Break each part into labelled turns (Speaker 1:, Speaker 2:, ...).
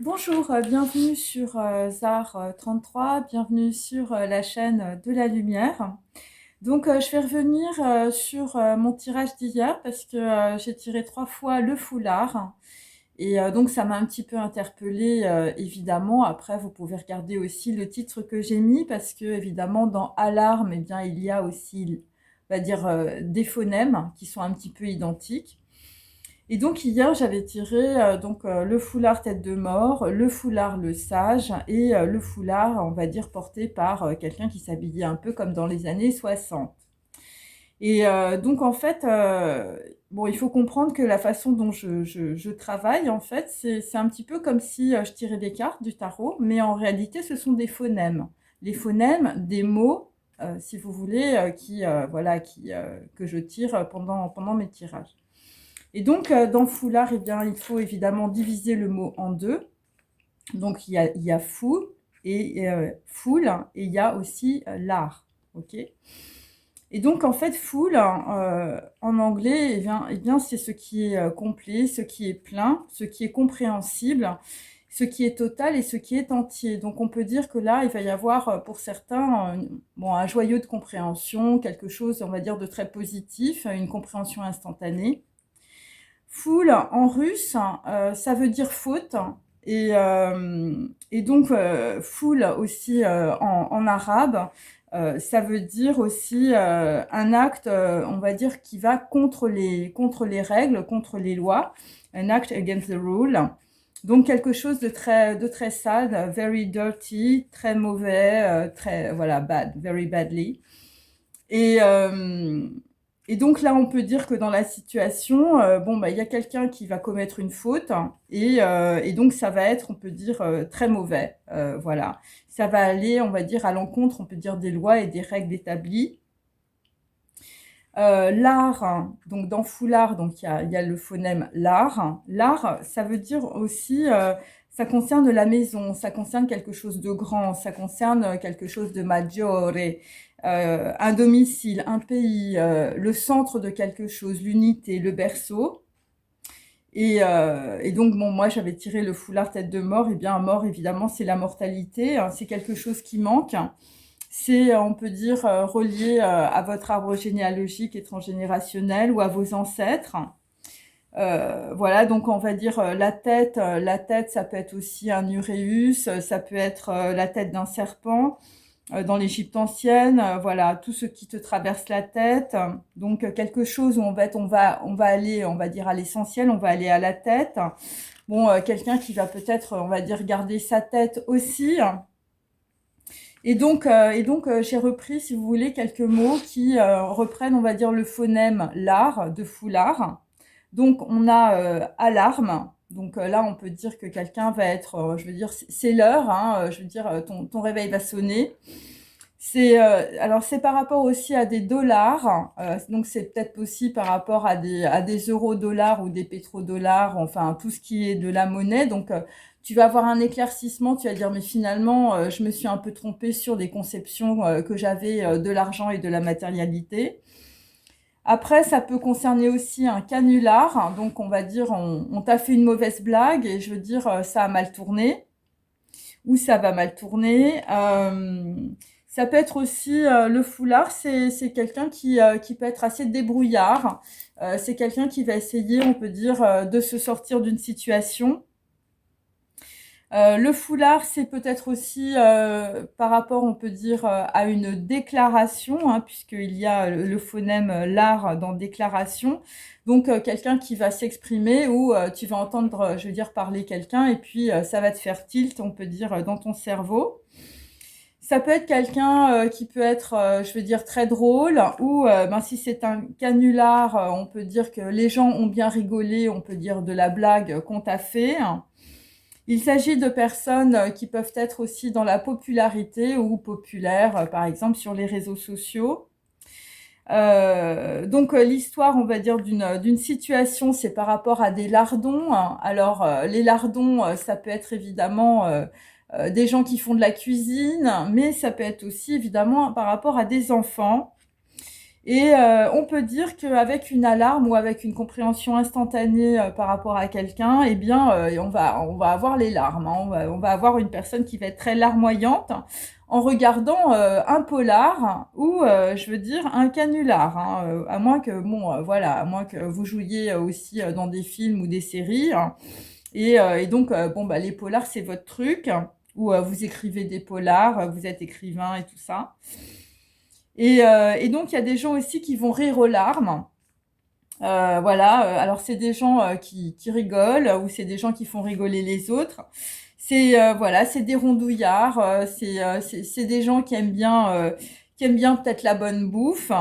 Speaker 1: Bonjour, bienvenue sur ZAR 33, bienvenue sur la chaîne de la lumière. Donc je vais revenir sur mon tirage d'hier parce que j'ai tiré 3 fois le foulard et donc ça m'a un petit peu interpellée évidemment. Après vous pouvez regarder aussi le titre que j'ai mis parce que évidemment dans alarme, eh bien il y a aussi, on va dire, des phonèmes qui sont un petit peu identiques. Et donc hier, j'avais tiré le foulard tête de mort, le foulard le sage et le foulard, on va dire, porté par quelqu'un qui s'habillait un peu comme dans les années 60. Et donc en fait, bon, il faut comprendre que la façon dont je travaille, en fait, c'est un petit peu comme si je tirais des cartes du tarot, mais en réalité, ce sont des phonèmes. Les phonèmes des mots, si vous voulez, que je tire pendant mes tirages. Et donc, dans foulard, eh bien, il faut évidemment diviser le mot en deux. Donc, il y a fou et foule, et il y a aussi l'art. Ok. Et donc, en fait, full, en anglais, eh bien, c'est ce qui est complet, ce qui est plein, ce qui est compréhensible, ce qui est total et ce qui est entier. Donc, on peut dire que là, il va y avoir pour certains bon, un joyau de compréhension, quelque chose, on va dire, de très positif, une compréhension instantanée. Foule en russe, ça veut dire faute. Et donc, foule aussi en arabe, ça veut dire aussi un acte, on va dire, qui va contre les règles, contre les lois. Un act against the rule. Donc, quelque chose de très sale, very dirty, très mauvais, très, voilà, bad, very badly. Et, euh, et donc là, on peut dire que dans la situation, bon, bah, il y a quelqu'un qui va commettre une faute et donc ça va être, on peut dire, très mauvais. Voilà. Ça va aller, on va dire, à l'encontre, on peut dire, des lois et des règles établies. L'art, hein, donc dans foulard, donc il y a le phonème l'art. L'art, ça veut dire aussi, ça concerne la maison, ça concerne quelque chose de grand, ça concerne quelque chose de maggiore, un domicile, un pays, le centre de quelque chose, l'unité, le berceau. Et donc, bon, moi, j'avais tiré le foulard tête de mort. Et bien, mort, évidemment, c'est la mortalité, hein, c'est quelque chose qui manque. C'est, on peut dire, relié à votre arbre généalogique et transgénérationnel ou à vos ancêtres. Voilà, donc on va dire la tête. La tête, ça peut être aussi un uréus, ça peut être la tête d'un serpent dans l'Égypte ancienne. Voilà, tout ce qui te traverse la tête. Donc quelque chose où en fait on va aller, on va dire à l'essentiel, on va aller à la tête. Bon, quelqu'un qui va peut-être, on va dire, garder sa tête aussi. Et donc, j'ai repris, si vous voulez, quelques mots qui reprennent, on va dire, le phonème l'art de foulard. Donc, on a alarme. Donc là, on peut dire que quelqu'un va être, je veux dire, c'est l'heure. Hein, je veux dire, ton réveil va sonner. Alors c'est par rapport aussi à des dollars. Donc c'est peut-être aussi par rapport à des euro-dollars ou des pétrodollars. Enfin, tout ce qui est de la monnaie. Donc tu vas avoir un éclaircissement, tu vas dire mais finalement je me suis un peu trompée sur les conceptions que j'avais de l'argent et de la matérialité. Après, ça peut concerner aussi un canular. Donc on va dire on t'a fait une mauvaise blague et je veux dire ça a mal tourné ou ça va mal tourner. Ça peut être aussi le foulard, c'est quelqu'un qui peut être assez débrouillard. C'est quelqu'un qui va essayer, on peut dire, de se sortir d'une situation. Le foulard, c'est peut-être aussi par rapport, on peut dire, à une déclaration, hein, puisqu'il y a le phonème l'art dans déclaration. Donc, quelqu'un qui va s'exprimer ou tu vas entendre, je veux dire, parler quelqu'un et puis ça va te faire tilt, on peut dire, dans ton cerveau. Ça peut être quelqu'un qui peut être, je veux dire, très drôle ou ben, si c'est un canular, on peut dire que les gens ont bien rigolé, on peut dire de la blague qu'on t'a fait. Il s'agit de personnes qui peuvent être aussi dans la popularité ou populaires, par exemple sur les réseaux sociaux. Donc l'histoire, on va dire, d'une situation, c'est par rapport à des lardons. Alors les lardons, ça peut être évidemment des gens qui font de la cuisine, mais ça peut être aussi évidemment par rapport à des enfants. Et on peut dire qu'avec une alarme ou avec une compréhension instantanée par rapport à quelqu'un, eh bien, on va avoir les larmes, hein. On va avoir une personne qui va être très larmoyante en regardant un polar ou, je veux dire, un canular, hein, à moins que, bon, voilà, à moins que vous jouiez aussi dans des films ou des séries, hein. Et donc, bon, bah, les polars, c'est votre truc, ou vous écrivez des polars, vous êtes écrivain et tout ça. Et donc, il y a des gens aussi qui vont rire aux larmes. Voilà, alors c'est des gens qui rigolent ou c'est des gens qui font rigoler les autres. Voilà, c'est des rondouillards, c'est des gens qui aiment bien peut-être la bonne bouffe,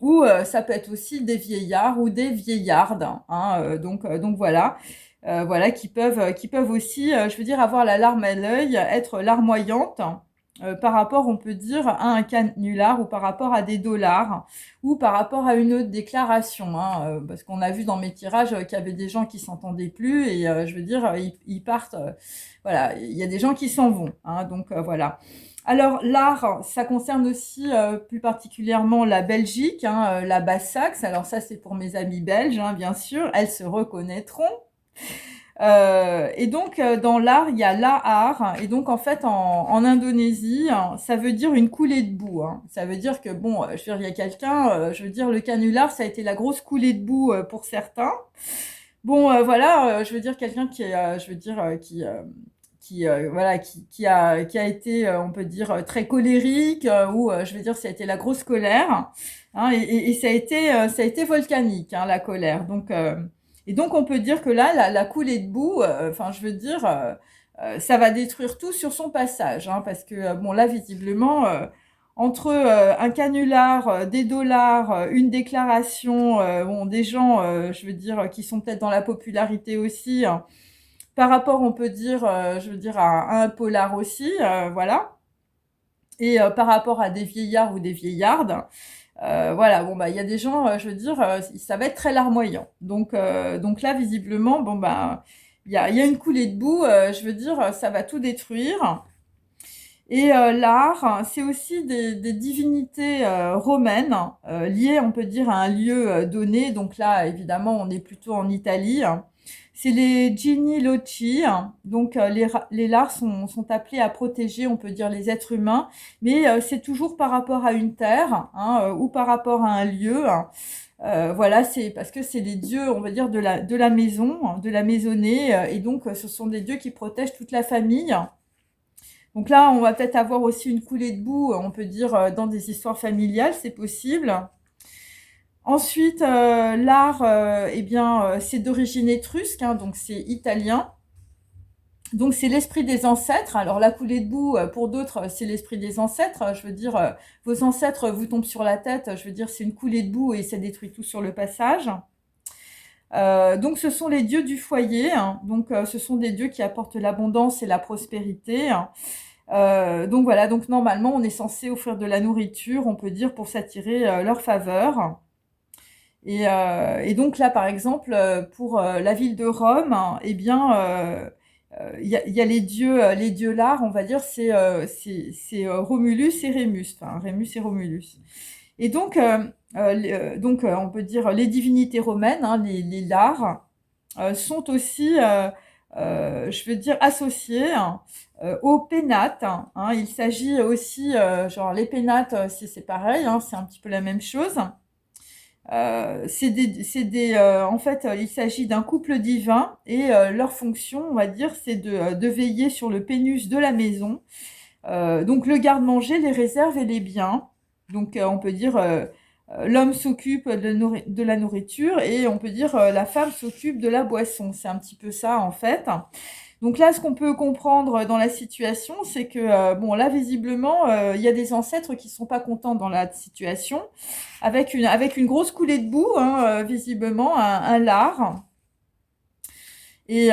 Speaker 1: ou ça peut être aussi des vieillards ou des vieillardes, hein, donc voilà. Voilà, qui peuvent aussi, je veux dire, avoir la larme à l'œil, être larmoyante, par rapport, on peut dire, à un canular ou par rapport à des dollars ou par rapport à une autre déclaration, hein, parce qu'on a vu dans mes tirages qu'il y avait des gens qui s'entendaient plus et je veux dire, ils partent, voilà, il y a des gens qui s'en vont, hein, donc voilà. Alors l'art, ça concerne aussi plus particulièrement la Belgique, hein, la Basse-Saxe. Alors ça, c'est pour mes amis belges, hein, bien sûr, elles se reconnaîtront. Et donc, dans l'art, il y a l'art. Et donc, en fait, en Indonésie, hein, ça veut dire une coulée de boue, hein. Ça veut dire que, bon, je veux dire, il y a quelqu'un, je veux dire, le canular, ça a été la grosse coulée de boue pour certains. Bon, voilà, je veux dire, quelqu'un qui est, je veux dire, voilà, qui a été, on peut dire, très colérique, ou je veux dire, ça a été la grosse colère, hein, et ça a été volcanique, hein, la colère. Et donc, on peut dire que là, la coulée de boue, enfin, je veux dire, ça va détruire tout sur son passage, hein, parce que, bon, là, visiblement, entre un canular, des dollars, une déclaration, bon, des gens, je veux dire, qui sont peut-être dans la popularité aussi, hein, par rapport, on peut dire, je veux dire, à un polar aussi, voilà. Et par rapport à des vieillards ou des vieillardes, voilà, bon, bah, il y a des gens, je veux dire, ça va être très larmoyant. Donc là, visiblement, bon, bah, il y a une coulée de boue, je veux dire, ça va tout détruire. Et l'art, c'est aussi des divinités romaines, liées, on peut dire, à un lieu donné. Donc là, évidemment, on est plutôt en Italie. C'est les Gini Loci. Donc les lards sont appelés à protéger, on peut dire, les êtres humains, mais c'est toujours par rapport à une terre, hein, ou par rapport à un lieu. Voilà, c'est parce que c'est les dieux, on va dire, de la maison, hein, de la maisonnée, et donc ce sont des dieux qui protègent toute la famille. Donc là, on va peut-être avoir aussi une coulée de boue, on peut dire, dans des histoires familiales, c'est possible. Ensuite, l'art, eh bien, c'est d'origine étrusque, hein, donc c'est italien. Donc c'est l'esprit des ancêtres. Alors la coulée de boue, pour d'autres, c'est l'esprit des ancêtres. Je veux dire, vos ancêtres vous tombent sur la tête. Je veux dire, c'est une coulée de boue et ça détruit tout sur le passage. Donc ce sont les dieux du foyer, hein. Donc ce sont des dieux qui apportent l'abondance et la prospérité, hein. Donc voilà, donc normalement on est censé offrir de la nourriture, on peut dire, pour s'attirer leur faveur. Et donc là, par exemple, pour la ville de Rome, hein, eh bien, il y a les dieux lards, on va dire, c'est Romulus et Rémus, enfin Rémus et Romulus. Et donc, on peut dire les divinités romaines, hein, les lards, sont aussi, je veux dire, associés, hein, aux pénates, hein. Il s'agit aussi, genre les pénates, c'est pareil, hein, c'est un petit peu la même chose. En fait, il s'agit d'un couple divin et leur fonction, on va dire, c'est de veiller sur le pénus de la maison. Donc le garde-manger, les réserves et les biens. Donc on peut dire l'homme s'occupe de la nourriture et on peut dire la femme s'occupe de la boisson. C'est un petit peu ça en fait. Donc là, ce qu'on peut comprendre dans la situation, c'est que, bon, là, visiblement, il y a des ancêtres qui sont pas contents dans la situation, avec une grosse coulée de boue, hein, visiblement, un lard. Et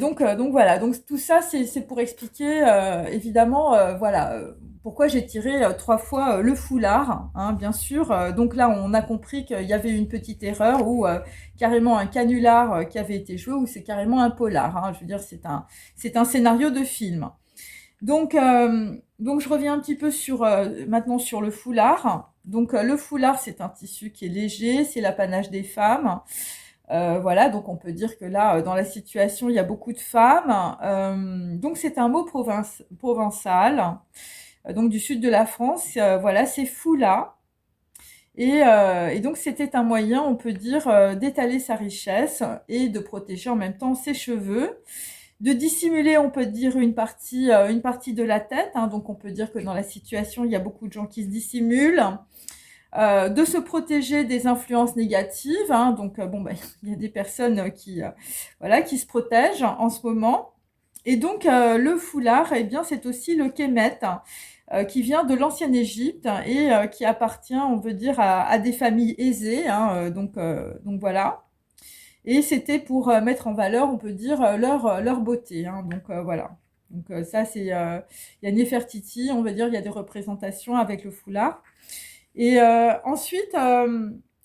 Speaker 1: donc voilà, donc tout ça, c'est pour expliquer, évidemment, voilà, pourquoi j'ai tiré 3 fois le foulard, hein, bien sûr. Donc là, on a compris qu'il y avait une petite erreur ou carrément un canular qui avait été joué ou c'est carrément un polar, hein. Je veux dire, c'est un scénario de film. Donc je reviens un petit peu maintenant sur le foulard. Donc le foulard, c'est un tissu qui est léger, c'est l'apanage des femmes. Voilà, donc on peut dire que là, dans la situation, il y a beaucoup de femmes. Donc c'est un mot provençal, donc du sud de la France. Voilà, c'est foulard. Et donc c'était un moyen, on peut dire, d'étaler sa richesse et de protéger en même temps ses cheveux. De dissimuler, on peut dire, une partie de la tête, hein, donc on peut dire que dans la situation, il y a beaucoup de gens qui se dissimulent. De se protéger des influences négatives, hein, donc bon, bah, il y a des personnes voilà, qui se protègent en ce moment. Et donc le foulard, eh bien, c'est aussi le kémet, qui vient de l'ancienne Égypte et qui appartient, on veut dire, à des familles aisées, hein, donc voilà. Et c'était pour mettre en valeur, on peut dire, leur beauté, hein, donc voilà. Donc ça, il y a Néfertiti, on va dire, il y a des représentations avec le foulard. Et ensuite,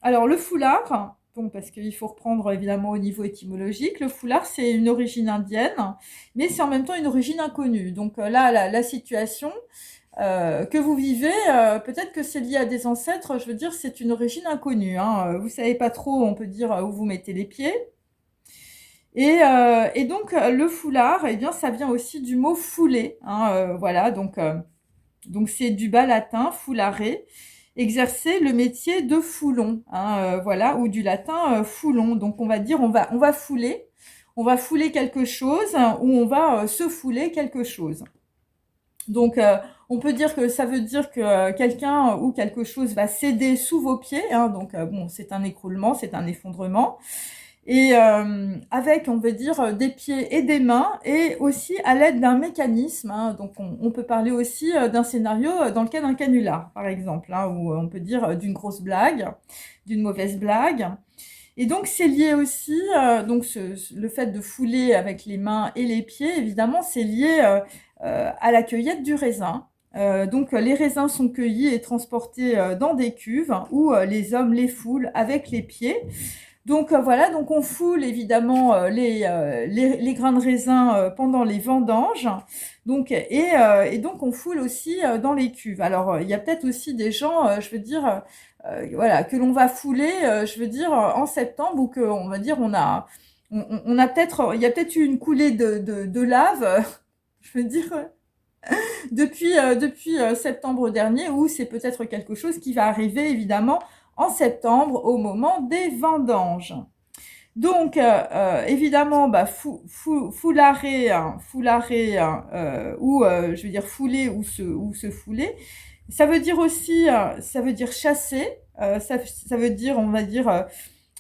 Speaker 1: alors le foulard, donc parce qu'il faut reprendre évidemment au niveau étymologique, le foulard c'est une origine indienne, mais c'est en même temps une origine inconnue. Donc là, la situation que vous vivez, peut-être que c'est lié à des ancêtres, je veux dire, c'est une origine inconnue, hein. Vous savez pas trop, on peut dire, où vous mettez les pieds. Et donc le foulard, eh bien, ça vient aussi du mot fouler, hein, voilà, donc c'est du bas latin foulare, exercer le métier de foulon, hein, voilà, ou du latin foulon. Donc on va dire on va fouler quelque chose, ou on va se fouler quelque chose. Donc on peut dire que ça veut dire que quelqu'un ou quelque chose va céder sous vos pieds, hein, donc bon, c'est un écroulement, c'est un effondrement. Et avec, on veut dire, des pieds et des mains, et aussi à l'aide d'un mécanisme, hein. Donc on peut parler aussi d'un scénario dans le cas d'un canular, par exemple, hein, où on peut dire d'une grosse blague, d'une mauvaise blague. Et donc c'est lié aussi, donc le fait de fouler avec les mains et les pieds, évidemment, c'est lié à la cueillette du raisin. Donc les raisins sont cueillis et transportés dans des cuves où les hommes les foulent avec les pieds. Donc voilà, donc on foule évidemment les grains de raisin pendant les vendanges. Donc et donc on foule aussi dans les cuves. Alors il y a peut-être aussi des gens, je veux dire, voilà, que l'on va fouler, je veux dire, en septembre, ou que on va dire on a peut-être, il y a peut-être eu une coulée de lave, je veux dire, depuis septembre dernier, où c'est peut-être quelque chose qui va arriver évidemment en septembre au moment des vendanges. Donc évidemment, bah, foularrer, hein, hein, ou je veux dire fouler ou se fouler, ça veut dire aussi, ça veut dire chasser, ça veut dire, on va dire,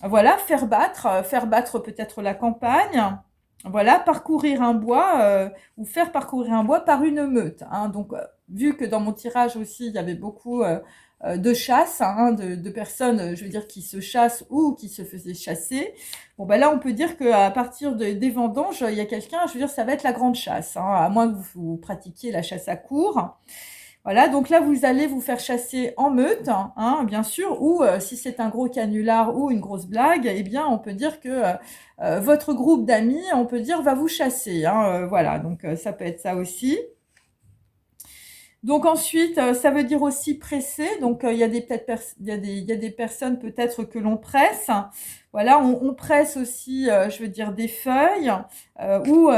Speaker 1: voilà, faire battre peut-être la campagne, voilà, parcourir un bois, ou faire parcourir un bois par une meute, hein. Donc vu que dans mon tirage aussi il y avait beaucoup de chasse, hein, de personnes, je veux dire, qui se chassent ou qui se faisaient chasser. Bon, ben là, on peut dire qu'à partir des vendanges, il y a quelqu'un, je veux dire, ça va être la grande chasse, hein, à moins que vous pratiquiez la chasse à courre. Voilà, donc là, vous allez vous faire chasser en meute, hein, bien sûr, ou si c'est un gros canular ou une grosse blague, eh bien, on peut dire que votre groupe d'amis, on peut dire, va vous chasser, hein, voilà, donc ça peut être ça aussi. Donc ensuite, ça veut dire aussi presser. Donc il y a il y a des personnes peut-être que l'on presse. Voilà, on presse aussi, je veux dire, des feuilles, ou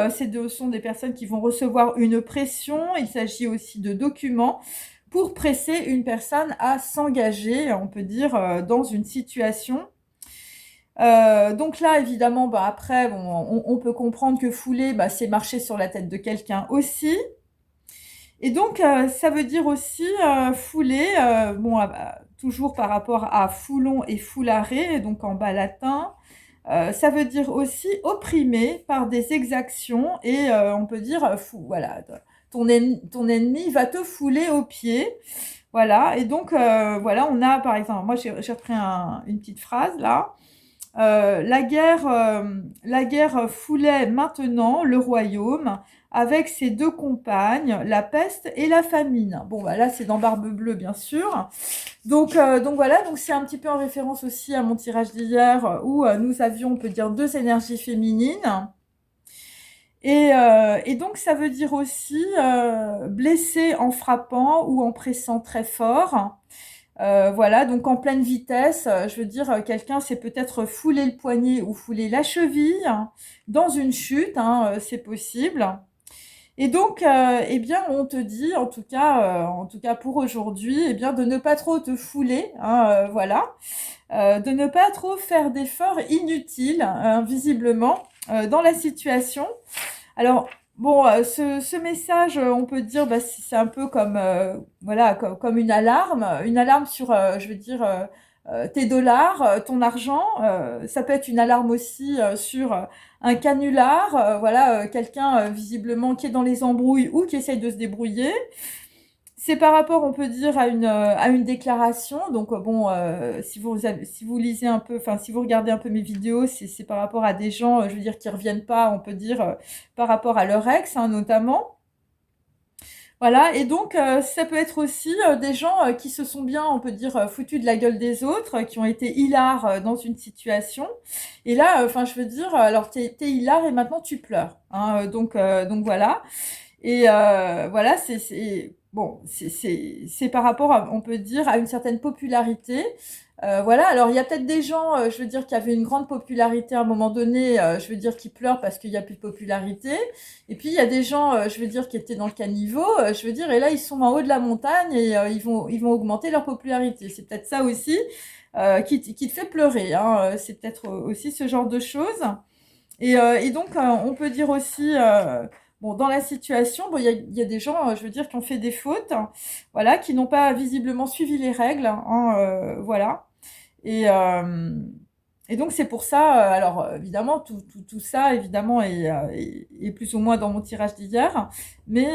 Speaker 1: sont des personnes qui vont recevoir une pression. Il s'agit aussi de documents pour presser une personne à s'engager, on peut dire, dans une situation. Donc là, évidemment, bah, après, bon, on peut comprendre que fouler, bah, c'est marcher sur la tête de quelqu'un aussi. Et donc, ça veut dire aussi fouler, bon, bah, toujours par rapport à foulon et foulare, donc en bas latin. Ça veut dire aussi opprimer par des exactions, et on peut dire, voilà, ton ennemi va te fouler aux pieds. Voilà, et donc, voilà, on a par exemple, moi j'ai repris une petite phrase là. La guerre foulait maintenant le royaume avec ses deux compagnes, la peste et la famine. Bon, bah là, c'est dans Barbe Bleue, bien sûr. Donc voilà, donc c'est un petit peu en référence aussi à mon tirage d'hier, où nous avions, on peut dire, deux énergies féminines. Et donc, ça veut dire aussi blesser en frappant ou en pressant très fort. Voilà, donc en pleine vitesse, je veux dire, quelqu'un s'est peut-être foulé le poignet ou foulé la cheville hein, dans une chute, hein, c'est possible. Et donc, eh bien, on te dit, en tout cas pour aujourd'hui, eh bien, de ne pas trop te fouler, hein, voilà, de ne pas trop faire d'efforts inutiles, hein, visiblement, dans la situation. Alors, bon, ce message, on peut dire, bah, c'est un peu comme, voilà, comme une alarme sur, je veux dire, tes dollars, ton argent. Ça peut être une alarme aussi sur un canular, voilà, quelqu'un visiblement qui est dans les embrouilles ou qui essaye de se débrouiller. C'est par rapport, on peut dire, à une déclaration. Donc, bon, si vous lisez un peu, enfin, si vous regardez un peu mes vidéos, c'est par rapport à des gens, je veux dire, qui reviennent pas, on peut dire, par rapport à leur ex, hein, notamment. Voilà, et donc ça peut être aussi des gens qui se sont bien, on peut dire, foutus de la gueule des autres, qui ont été hilars dans une situation. Et là, enfin, je veux dire, alors t'es hilar et maintenant tu pleures. Hein, donc voilà. Et voilà, bon, c'est par rapport, on peut dire, à une certaine popularité. Voilà, alors il y a peut-être des gens, je veux dire, qui avaient une grande popularité à un moment donné, je veux dire, qui pleurent parce qu'il n'y a plus de popularité. Et puis il y a des gens, je veux dire, qui étaient dans le caniveau, je veux dire, et là ils sont en haut de la montagne et ils vont augmenter leur popularité. C'est peut-être ça aussi qui te fait pleurer. Hein. C'est peut-être aussi ce genre de choses. Et donc, on peut dire aussi, bon, dans la situation, bon, il y a des gens, je veux dire, qui ont fait des fautes, hein, voilà, qui n'ont pas visiblement suivi les règles, hein, voilà. Et, euh, et donc, c'est pour ça, alors évidemment, tout ça, évidemment, est plus ou moins dans mon tirage d'hier. Mais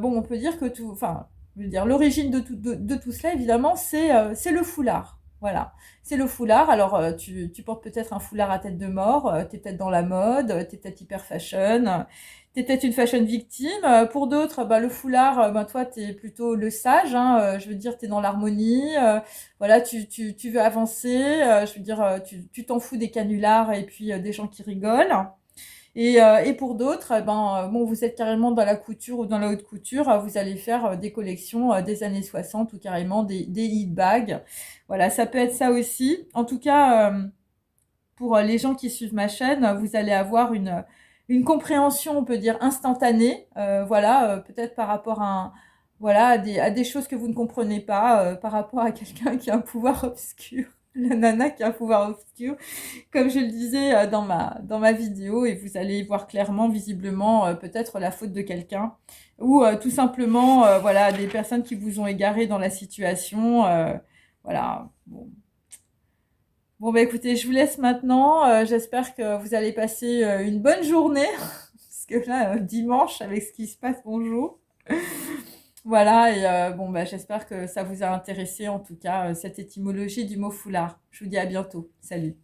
Speaker 1: bon, on peut dire que tout, enfin, je veux dire, l'origine de tout cela, évidemment, c'est le foulard. Voilà, c'est le foulard. Alors, tu portes peut-être un foulard à tête de mort, t'es peut-être dans la mode, t'es peut-être hyper fashion, t'es peut-être une fashion victime. Pour d'autres, bah, le foulard, bah, toi, t'es plutôt le sage, hein, je veux dire, t'es dans l'harmonie, voilà, tu veux avancer, je veux dire, tu t'en fous des canulars et puis des gens qui rigolent. Et pour d'autres, ben, bon, vous êtes carrément dans la couture ou dans la haute couture, vous allez faire des collections des années 60 ou carrément des hit bags. Voilà, ça peut être ça aussi. En tout cas, pour les gens qui suivent ma chaîne, vous allez avoir une compréhension, on peut dire, instantanée, voilà, peut-être par rapport voilà, à des choses que vous ne comprenez pas, par rapport à quelqu'un qui a un pouvoir obscur. La nana qui a un pouvoir obscur, comme je le disais dans ma vidéo, et vous allez voir clairement, visiblement, peut-être la faute de quelqu'un, ou tout simplement, voilà, des personnes qui vous ont égaré dans la situation, voilà. Bon. Bon, bah écoutez, je vous laisse maintenant. J'espère que vous allez passer une bonne journée, parce que là, dimanche, avec ce qui se passe, bonjour. Voilà, et bon, bah j'espère que ça vous a intéressé, en tout cas, cette étymologie du mot foulard. Je vous dis à bientôt. Salut.